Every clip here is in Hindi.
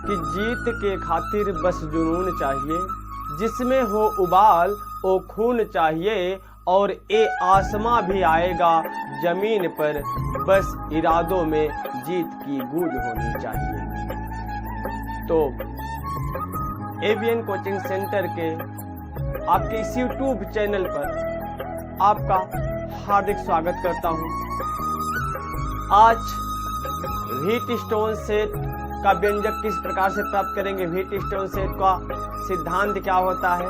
कि जीत के खातिर बस जुनून चाहिए, जिसमें हो उबाल ओ खून चाहिए, और ए आसमां भी आएगा जमीन पर, बस इरादों में जीत की गूंज होनी चाहिए। तो एवीएन कोचिंग सेंटर के आपके इस यूट्यूब चैनल पर आपका हार्दिक स्वागत करता हूं। आज व्हीट स्टोन सेट का व्यंजक किस प्रकार से प्राप्त करेंगे, व्हीट स्टोन सेट का सिद्धांत क्या होता है,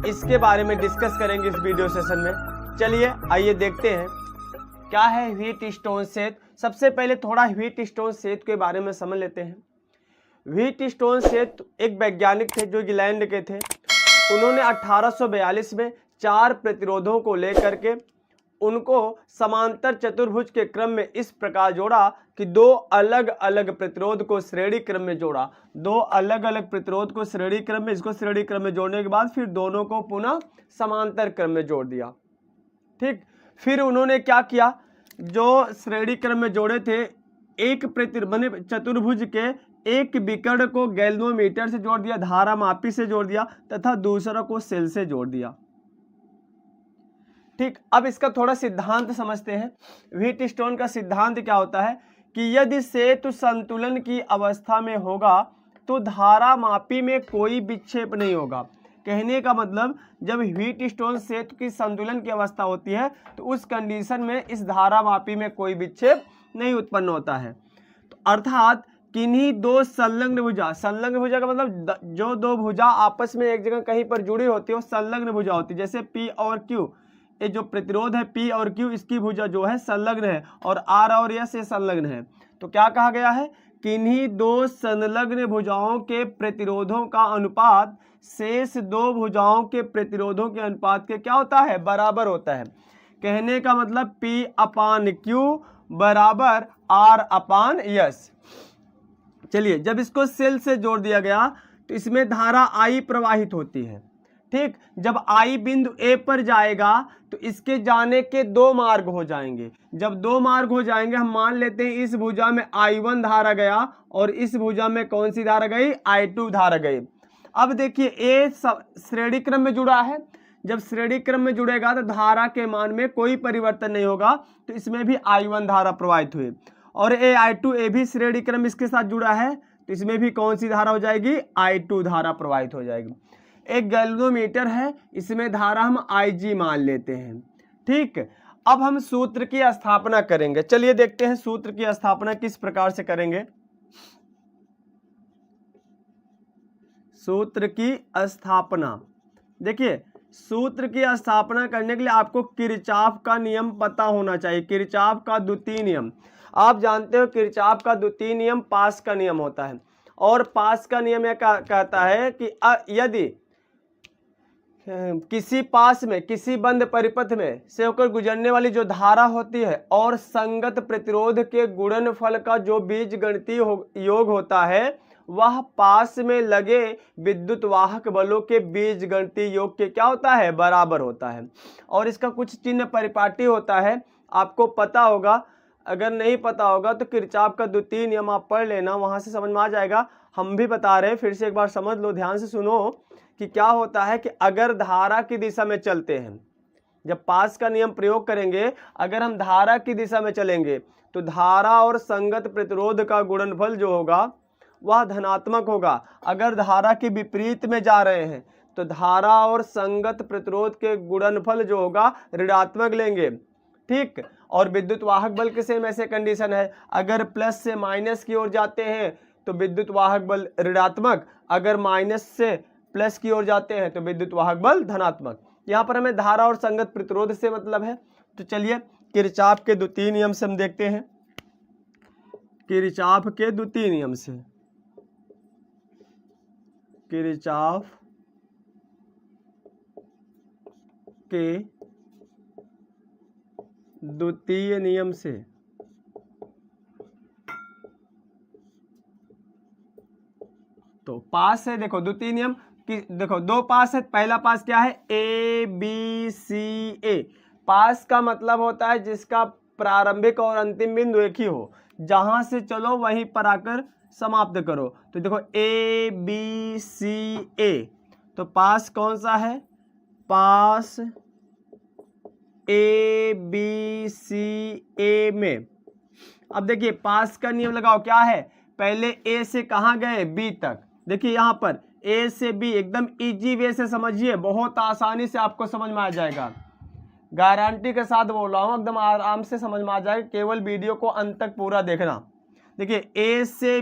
इसके बारे में डिस्कस करेंगे इस वीडियो सेशन में। चलिए आइए देखते हैं क्या है व्हीट स्टोन सेट। सबसे पहले थोड़ा व्हीट स्टोन सेट के बारे में समझ लेते हैं। व्हीट स्टोन सेट एक वैज्ञानिक थे जो इंग्लैंड के थे। उन्होंने 1842 में 4 प्रतिरोधों को लेकर के उनको समांतर चतुर्भुज के क्रम में इस प्रकार जोड़ा कि 2 अलग अलग प्रतिरोध को श्रेणी क्रम में जोड़ा। 2 अलग अलग प्रतिरोध को श्रेणी क्रम में, इसको श्रेणी क्रम में जोड़ने के बाद फिर दोनों को पुनः समांतर क्रम में जोड़ दिया। ठीक, फिर उन्होंने क्या किया, जो श्रेणी क्रम में जोड़े थे, एक प्रतिरोध चतुर्भुज के एक विकर्ण को गैल्वेनोमीटर से जोड़ दिया, धारा मापी से जोड़ दिया, तथा दूसरा को सेल से जोड़ दिया। ठीक, अब इसका थोड़ा सिद्धांत समझते हैं। व्हीट स्टोन का सिद्धांत क्या होता है कि यदि सेतु संतुलन की अवस्था में होगा तो धारा मापी में कोई विक्षेप नहीं होगा। कहने का मतलब, जब व्हीट स्टोन सेतु की संतुलन की अवस्था होती है तो उस कंडीशन में इस धारा मापी में कोई विक्षेप नहीं उत्पन्न होता है। तो अर्थात किन्हीं 2 संलग्न भुजा, संलग्न भुजा का मतलब जो 2 भुजा आपस में एक जगह कहीं पर जुड़ी होती है वो संलग्न भुजा होती है। जैसे P और Q, ये जो प्रतिरोध है P और Q, इसकी भुजा जो है संलग्न है, और R और S ये संलग्न है। तो क्या कहा गया है, किन्हीं 2 संलग्न भुजाओं के प्रतिरोधों का अनुपात शेष 2 भुजाओं के प्रतिरोधों के अनुपात के क्या होता है, बराबर होता है। कहने का मतलब P/Q बराबर R/S। चलिए, जब इसको सेल से जोड़ दिया गया तो इसमें धारा I प्रवाहित होती है। ठीक, जब I बिंदु A पर जाएगा तो इसके जाने के 2 मार्ग हो जाएंगे। जब 2 मार्ग हो जाएंगे, हम मान लेते हैं इस भुजा में I1 धारा गया और इस भुजा में कौन सी धारा गई, I2 धारा गई। अब देखिए A श्रेणी क्रम में जुड़ा है। जब श्रेणी क्रम में जुड़ेगा तो धारा के मान में कोई परिवर्तन नहीं होगा, तो इसमें भी I1 धारा प्रवाहित हुई। और I2 ए भी श्रेणी क्रम इसके साथ जुड़ा है, तो इसमें भी कौन सी धारा हो जाएगी, I2 धारा प्रवाहित हो जाएगी। एक गैल्वेनोमीटर है, इसमें धारा हम Ig मान लेते हैं। ठीक, अब हम सूत्र की स्थापना करेंगे। चलिए देखते हैं सूत्र की स्थापना किस प्रकार से करेंगे। सूत्र की स्थापना, देखिए सूत्र की स्थापना करने के लिए आपको किरचॉफ का नियम पता होना चाहिए। किरचॉफ का द्वितीय नियम, आप जानते हो किरचॉफ का द्वितीय नियम पास का नियम होता है। और पास का नियम यह कहता है कि यदि किसी पास में, किसी बंद परिपथ में से होकर गुजरने वाली जो धारा होती है और संगत प्रतिरोध के गुणनफल का जो बीजगणितीय योग होता है, वह पास में लगे विद्युत वाहक बलों के बीजगणितीय योग के क्या होता है, बराबर होता है। और इसका कुछ चिन्ह परिपाटी होता है, आपको पता होगा। अगर नहीं पता होगा तो किरचॉफ का द्वितीय नियम आप पढ़ लेना, वहां से समझ में आ जाएगा। हम भी बता रहे हैं, फिर से एक बार समझ लो, ध्यान से सुनो कि क्या होता है कि अगर धारा की दिशा में चलते हैं, जब पास का नियम प्रयोग करेंगे, अगर हम धारा की दिशा में चलेंगे तो धारा और संगत प्रतिरोध का गुणनफल जो होगा वह धनात्मक होगा। अगर धारा के विपरीत में जा रहे हैं तो धारा और संगत प्रतिरोध के गुणनफल जो होगा ऋणात्मक लेंगे। ठीक, और विद्युत वाहक बल के सेम ऐसे कंडीशन है, अगर प्लस से माइनस की ओर जाते हैं तो विद्युत वाहक बल ऋणात्मक, अगर माइनस से प्लस की ओर जाते हैं तो विद्युत वाहक बल धनात्मक। यहाँ पर हमें धारा और संगत प्रतिरोध से मतलब है। तो चलिए किरचॉफ के द्वितीय नियम से हम देखते हैं। किरचॉफ के द्वितीय नियम से, किरचॉफ के द्वितीय नियम से तो पास है, देखो द्वितीय नियम कि देखो 2 पास है। पहला पास क्या है, A B C A। पास का मतलब होता है जिसका प्रारंभिक और अंतिम बिंदु एक ही हो, जहां से चलो वहीं पर आकर समाप्त करो। तो देखो ए बी सी ए, तो पास कौन सा है, पास ए बी सी ए में। अब देखिए पास का नियम लगाओ, क्या है, पहले ए से कहाँ गए, बी तक। देखिए यहाँ पर ए से बी एकदम इजी वे से समझिए, बहुत आसानी से आपको समझ में आ जाएगा, गारंटी के साथ बोल रहा हूँ, एकदम आराम से समझ में आ जाएगा, केवल वीडियो को अंत तक पूरा देखना। देखिए ए से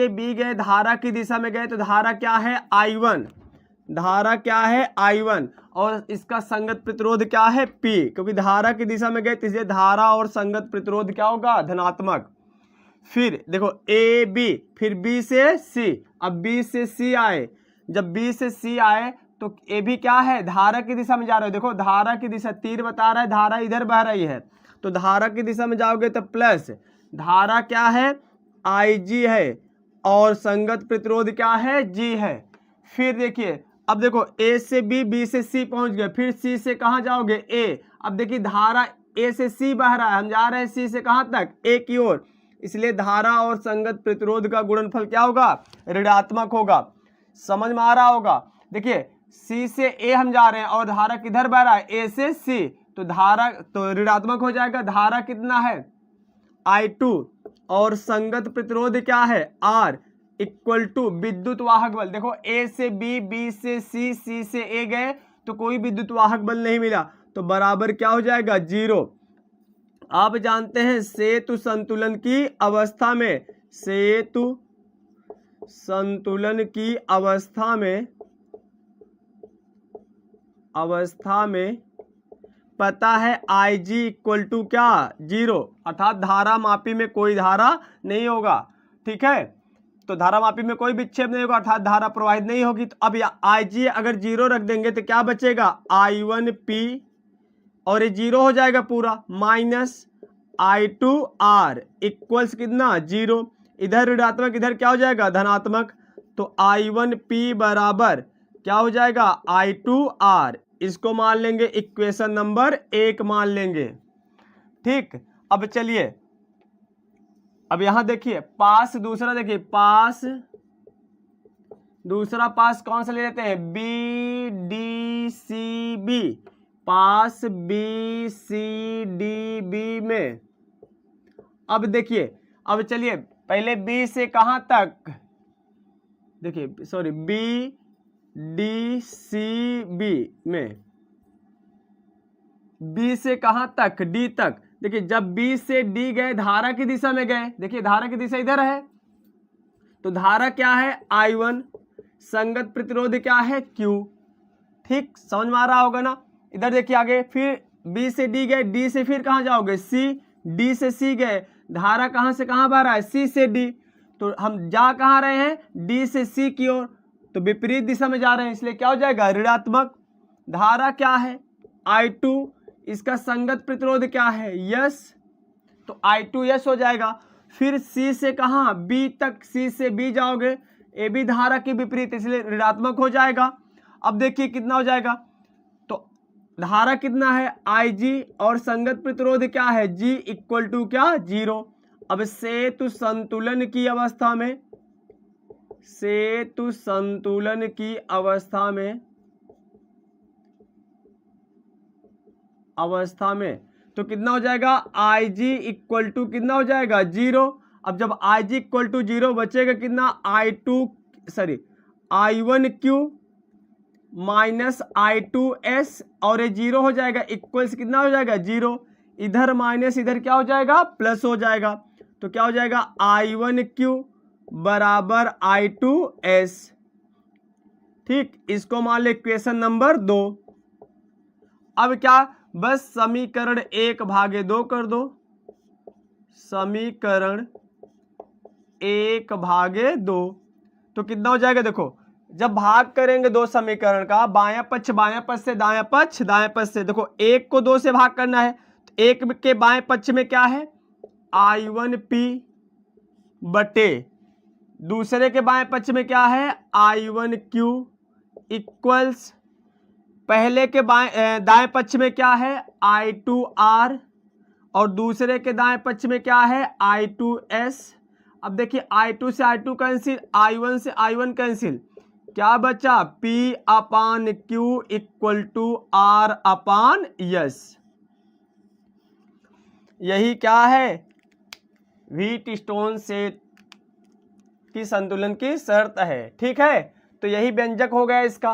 बी गए, धारा की दिशा में गए, तो धारा क्या है I1, धारा क्या है I1, और इसका संगत प्रतिरोध क्या है P, क्योंकि धारा की दिशा में गए तो इसलिए धारा और संगत प्रतिरोध क्या होगा, धनात्मक। फिर देखो ए बी, फिर बी से सी, अब बी से सी आए, जब बी से सी आए तो ए भी क्या है, धारा की दिशा में जा रहे हो। देखो धारा की दिशा, तीर बता रहा है धारा इधर बह रही है, तो धारा की दिशा में जाओगे तो प्लस, धारा क्या है IG है, और संगत प्रतिरोध क्या है G है। फिर देखिए अब देखो ए से बी, बी से सी पहुंच गए, फिर सी से कहाँ जाओगे, ए। अब देखिए धारा ए से सी बह रहा है, हम जा रहे हैं सी से कहाँ तक, ए की ओर, इसलिए धारा और संगत प्रतिरोध का गुणनफल क्या होगा, ऋणात्मक होगा। समझ में आ रहा होगा। देखिए सी से ए हम जा रहे हैं और धारा किधर बह रहा है, ए से सी, तो धारा तो ऋणात्मक हो जाएगा। धारा कितना है I2 और संगत प्रतिरोध क्या है R इक्वल टू विद्युत वाहक बल। देखो ए से बी, बी से सी, सी से ए गए तो कोई विद्युत वाहक बल नहीं मिला, तो बराबर क्या हो जाएगा, 0। आप जानते हैं सेतु संतुलन की अवस्था में, सेतु संतुलन की अवस्था में पता है IG इक्वल टू क्या, 0, अर्थात धारा मापी में कोई धारा नहीं होगा। ठीक है, तो धारा मापी में कोई विक्षेप नहीं होगा, अर्थात धारा प्रवाहित नहीं होगी। तो अब IG अगर 0 रख देंगे तो क्या बचेगा, I1P, और ये 0 हो जाएगा पूरा, माइनस I2R इक्वल्स कितना, 0। इधर ऋणात्मक, इधर क्या हो जाएगा, धनात्मक, तो I1P बराबर क्या हो जाएगा, I2R। इसको मान लेंगे इक्वेशन नंबर 1 मान लेंगे। ठीक, अब चलिए अब यहां देखिए पास दूसरा, देखिए पास दूसरा, पास कौन सा ले लेते हैं, BDCB, पास BCDB में। अब देखिए, अब चलिए पहले B से कहां तक, देखिए सॉरी BDCB में, B से कहां तक, D तक। देखिए जब B से D गए, धारा की दिशा में गए, देखिए धारा की दिशा इधर है, तो धारा क्या है I1, संगत प्रतिरोध क्या है Q। ठीक, समझ में आ रहा होगा ना। इधर देखिए आगे, फिर B से D गए, D से फिर कहां जाओगे C, D से C गए, धारा कहां से कहां बह रहा है, C से D, तो हम जा कहां रहे हैं, D से C की ओर, तो विपरीत दिशा में जा रहे हैं, इसलिए क्या हो जाएगा, ऋणात्मक। धारा क्या है I2, इसका संगत प्रतिरोध क्या है यस, तो I2 यस हो जाएगा। फिर C से कहां, B तक, C से B जाओगे, ए भी धारा के विपरीत, इसलिए ऋणात्मक हो जाएगा। अब देखिए कितना हो जाएगा, तो धारा कितना है IG और संगत प्रतिरोध क्या है G इक्वल टू क्या, 0। अब सेतु संतुलन की अवस्था में, सेतु संतुलन की अवस्था में तो कितना हो जाएगा, IG इक्वल टू कितना हो जाएगा, 0। अब जब IG इक्वल टू 0 बचेगा कितना, I1Q माइनस I2S, और ये 0 हो जाएगा, इक्वल्स कितना हो जाएगा, 0। इधर माइनस इधर क्या हो जाएगा, प्लस हो जाएगा, तो क्या हो जाएगा, I1Q बराबर I2S। ठीक, इसको मान ले इक्वेशन नंबर 2। अब क्या, बस समीकरण 1/2 कर दो, समीकरण 1/2, तो कितना हो जाएगा, देखो जब भाग करेंगे दो समीकरण का, बायां पक्ष से, दायां पक्ष से, देखो 1 को 2 से भाग करना है, तो 1 के बाएं पक्ष में क्या है, I1P बटे दूसरे के बाएं पक्ष में क्या है, I1Q इक्वल्स पहले के दाएं पक्ष में क्या है, I2R, और दूसरे के दाएं पक्ष में क्या है I2S। अब देखिए I2 से I2 कैंसिल, I1 से I1 कैंसिल, क्या बचा P/Q इक्वल टू R/S। यही क्या है व्हीटस्टोन से की संतुलन की शर्त है। ठीक है, तो यही व्यंजक हो गया इसका।